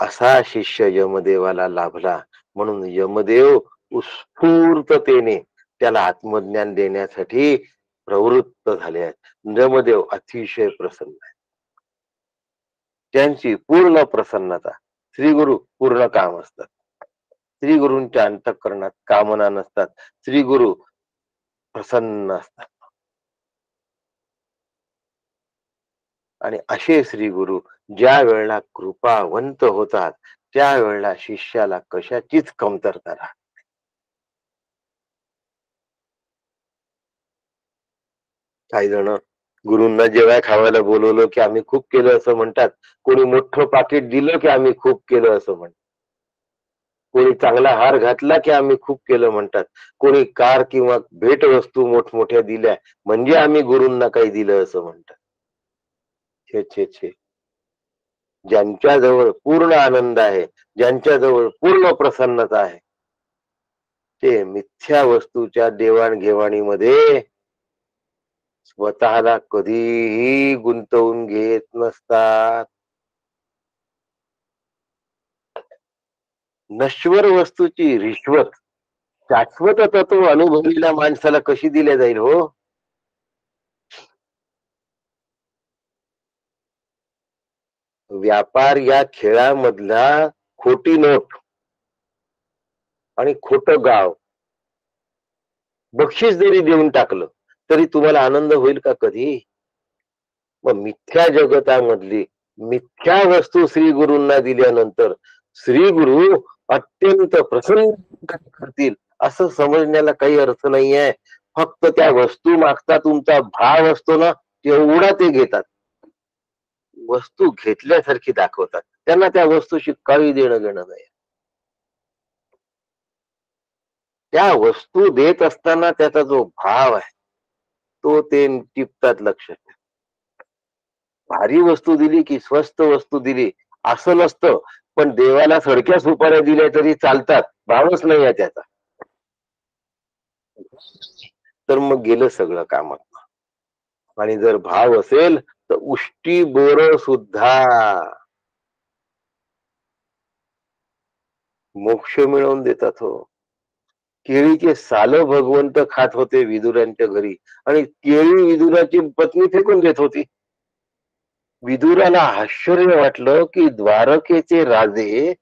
असा शिष्य यमदेवाला लाभला, म्हणून यमदेव उत्स्फूर्ततेने त्याला आत्मज्ञान देण्यासाठी प्रवृत्त झाले आहेत. यमदेव अतिशय प्रसन्न आहे, त्यांची पूर्ण प्रसन्नता. श्री गुरु पूर्ण काम असतात, श्री गुरूंच्या अंतःकरणात कामना नसतात, श्री गुरु प्रसन्न असतात. आणि असे श्री गुरु ज्या वेळेला कृपावंत होतात, त्या वेळेला शिष्याला कशाचीच कमतरता राहत. काही जण गुरूंना जेव्हा खावायला बोलवलं की आम्ही खूप केलं असं म्हणतात, कोणी मोठं पाकिट दिलं की आम्ही खूप केलं असं म्हणतात, कोणी चांगला हार घातला की आम्ही खूप केलं म्हणतात, कोणी कार किंवा भेट वस्तू मोठमोठ्या दिल्या म्हणजे आम्ही गुरूंना काही दिलं असं म्हणतात. छे छे छे, ज्यांच्या जवळ पूर्ण आनंद आहे, ज्यांच्या जवळ पूर्ण प्रसन्नता आहे, ते मिथ्या वस्तूच्या देवाणघेवाणीमध्ये स्वतःला कधीही गुंतवून घेत नसतात. नश्वर वस्तूची रिश्वत शाश्वत तत्व अनुभवलेल्या माणसाला कशी दिल्या जाईल हो. व्यापार या खेळामधला खोटी नोट आणि खोटं गाव बक्षीस जरी देऊन टाकलं तरी तुम्हाला आनंद होईल का कधी. मग मिथ्या जगतामधली मिथ्या वस्तू श्री गुरूंना दिल्यानंतर श्री गुरु अत्यंत प्रसन्न करतील असं समजण्याला काही अर्थ नाहीये. फक्त त्या वस्तू मागता तुमचा भाव असतो ना, तेवढा ते घेतात, वस्तू घेतल्यासारखी दाखवतात, त्यांना त्या वस्तूशी काही देणं घेणं नाही. त्या वस्तू देत असताना त्याचा जो भाव आहे तो ते टिपतात. लक्षात, भारी वस्तू दिली की स्वस्त वस्तू दिली असं नसतं, पण देवाला सडक्या सुपाऱ्या दिल्या तरी चालतात, भावच नाही आहे त्याचा, तर मग गेलं सगळं कामात. आणि जर भाव असेल तर उष्टी बोर सुद्धा मोक्ष मिळवून देतात हो. केळीचे साल भगवंत खात होते विदुरांच्या घरी, आणि केळी विदुराची पत्नी फेकून देत होती. विदुराला आश्चर्य वाटलं की द्वारकेचे राजे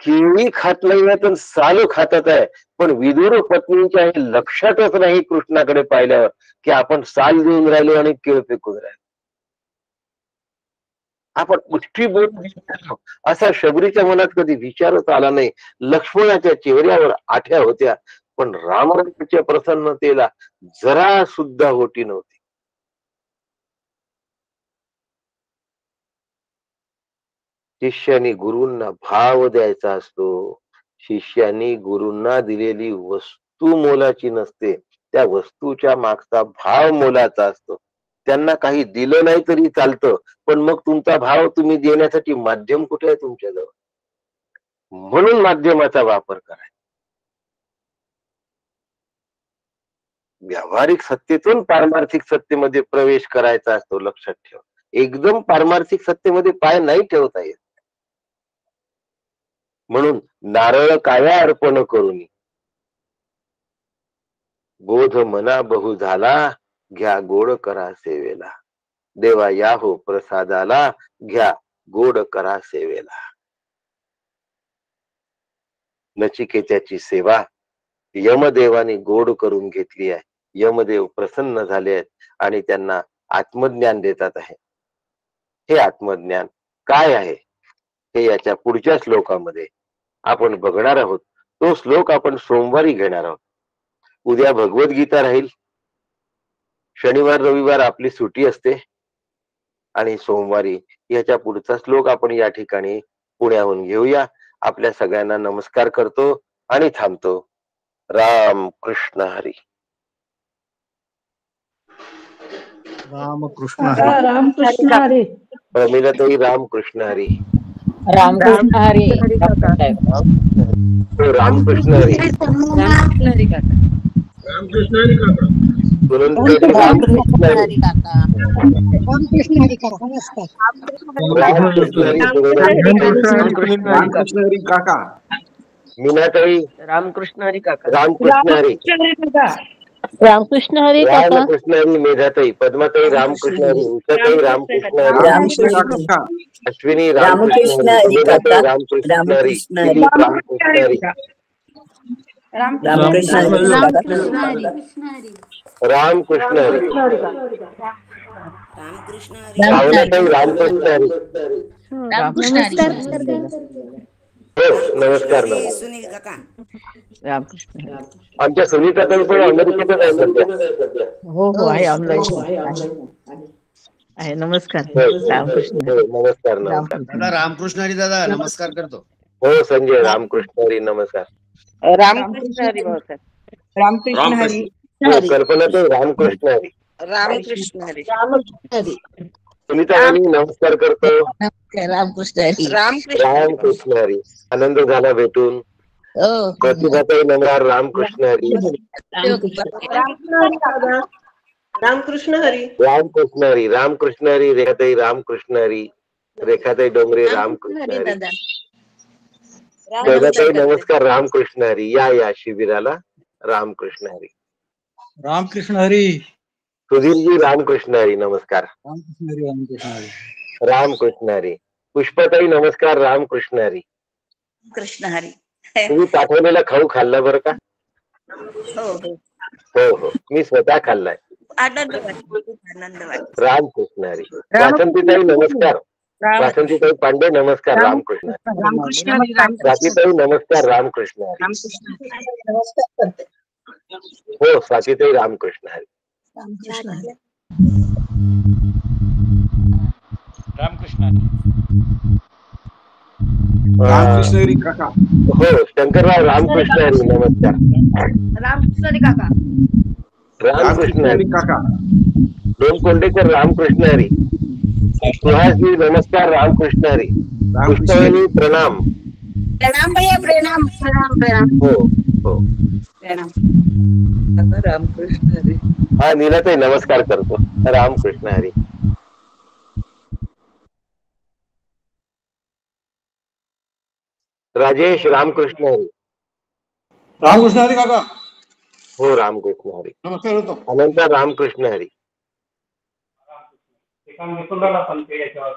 केळी खात नाही तर साल खातात आहे, पण विदुर पत्नीच्या हे लक्षातच नाही कृष्णाकडे पाहिल्यावर की आपण साल देऊन राहिलो आणि केळ फेकून राहिलो. आपण उष्टी बोल असा शबरीच्या मनात कधी विचारच आला नाही. लक्ष्मणाच्या चेहऱ्यावर आठ्या होत्या, पण रामराच्या प्रसन्नतेला जरा सुद्धा होती नव्हती. शिष्याने गुरूंना भाव द्यायचा असतो. शिष्याने गुरूंना दिलेली वस्तू मोलाची नसते, त्या वस्तूच्या मागचा भाव मोलाचा असतो. त्यांना काही दिलं नाही तरी चालतं, पण मग तुमचा भाव तुम्ही देण्यासाठी माध्यम कुठे आहे तुमच्याजवळ. म्हणून माध्यमाचा वापर करा. व्यावहारिक सत्तेतून पारमार्थिक सत्तेमध्ये प्रवेश करायचा असतो, लक्षात ठेव. एकदम पारमार्थिक सत्तेमध्ये पाय नाही ठेवता येत. म्हणून नारळ काया अर्पण करून बोध मना बहु झाला, घ्या गोड करा सेवेला. देवा या हो प्रसादाला, घ्या गोड करा सेवेला. नचिकेत्याची सेवा यमदेवाने गोड करून घेतली आहे. यमदेव प्रसन्न झाले आहेत आणि त्यांना आत्मज्ञान देतात आहे. हे आत्मज्ञान काय आहे हे याच्या पुढच्या श्लोकामध्ये आपण बघणार आहोत. तो श्लोक आपण सोमवारी घेणार आहोत. उद्या भगवद्गीता राहील. शनिवार रविवार आपली सुट्टी असते आणि सोमवारी याच्या पुढचा श्लोक आपण या ठिकाणी पुण्याहून घेऊया. आपल्या सगळ्यांना नमस्कार करतो आणि थांबतो. राम कृष्ण हरी. राम कृष्ण हरी. राम कृष्ण हरी. प्रमिलाताई राम कृष्ण हरी. राम कृष्ण हरी. राम कृष्ण हरी. रामकृष्ण हरी काका. सुनंदाताई राम कृष्ण हरी. रामकृष्ण हरी काका. नमस्कार. राम कृष्ण हरी. रामकृष्ण हरी काका. मीनाताई रामकृष्ण हरी काका. राम कृष्ण हरी. रामकृष्ण हरी काका. राम कृष्ण हरी. मेधाताई, पद्माताई राम कृष्ण हरी. उषाताई राम कृष्ण हरी. काका. अश्विनी राम कृष्ण हरी. सुनीताताई राम कृष्ण हरी. दिलीप राम कृष्ण हरी. रामकृष्ण हरी. राम कृष्ण हरी. रामकृष्ण भावनाताई राम कृष्ण हरी. हो नमस्कार. हरी. सुनील काका. रामकृष्ण हरी. आमच्या सुनीताताई पण अमेरिकेतच आहे सध्या. हो हो आहे ऑनलाईन आहे. नमस्कार. रामकृष्ण हो, हरी. नमस्कार नमस्कार. दादा रामकृष्ण हरी. दादा नमस्कार करतो. हो संजय रामकृष्ण हरी. नमस्कार. रामकृष्ण हरी भाऊसाहेब. रामकृष्ण हरी. हो, कल्पनाताई रामकृष्ण हरी. रामकृष्ण हरी. सुनीताताई नमस्कार करतो. रामकृष्ण हरी. रामकृष्ण हरी. आनंद झाला भेटून. प्रतिभाताई नमस्कार. रामकृष्ण हरी. रामकृष्ण हरी. रामकृष्ण हरी. रामकृष्ण हरी. रेखाताई रामकृष्ण हरी. रेखाताई डोंगरे रामकृष्ण हरी. जयताई नमस्कार. रामकृष्ण हरी. या शिबिराला. रामकृष्ण हरी. रामकृष्ण हरी. सुधीरजी रामकृष्ण हरी. नमस्कार. रामकृष्ण हरी. रामकृष्ण हरी. रामकृष्ण हरी. पुष्पाताई नमस्कार. रामकृष्ण हरी. कृष्ण हरी. तुम्ही पाठवलेला खाऊ खाल्ला बरं का? हो हो. हो हो, मी स्वतः खाल्लाय. आनंद वाटतो. रामकृष्ण हरी. वासंतीताई नमस्कार. वासंतीताई पांडे नमस्कार. रामकृष्ण हरी. रामकृष्ण हरी. स्वातीताई नमस्कार. रामकृष्ण हरी. नमस्कार करते. हो स्वातीताई रामकृष्ण हरी. रामकृष्ण हरी. रामकृष्ण हरी. रामकृष्ण हरी काका. हो शंकरराव रामकृष्ण हरी. नमस्कार. रामकृष्ण हरी काका. रामकृष्ण हरी. काका. डोमकोंडेकर रामकृष्ण हरी. सुहासजी नमस्कार. रामकृष्ण हरी. पुष्पवनी प्रणाम. प्रणाम भैया. प्रणाम प्रणाम प्रणाम. हो हो. प्रणाम. रामकृष्ण हरी. हा नीलाताई नमस्कार करतो. रामकृष्ण हरी. राजेश रामकृष्ण हरी. रामकृष्ण हरी काका. हो रामकृष्ण हरी. नमस्कार होतो. अनंत रामकृष्ण हरी. एका मुकुंदाला पण ते याच्यावर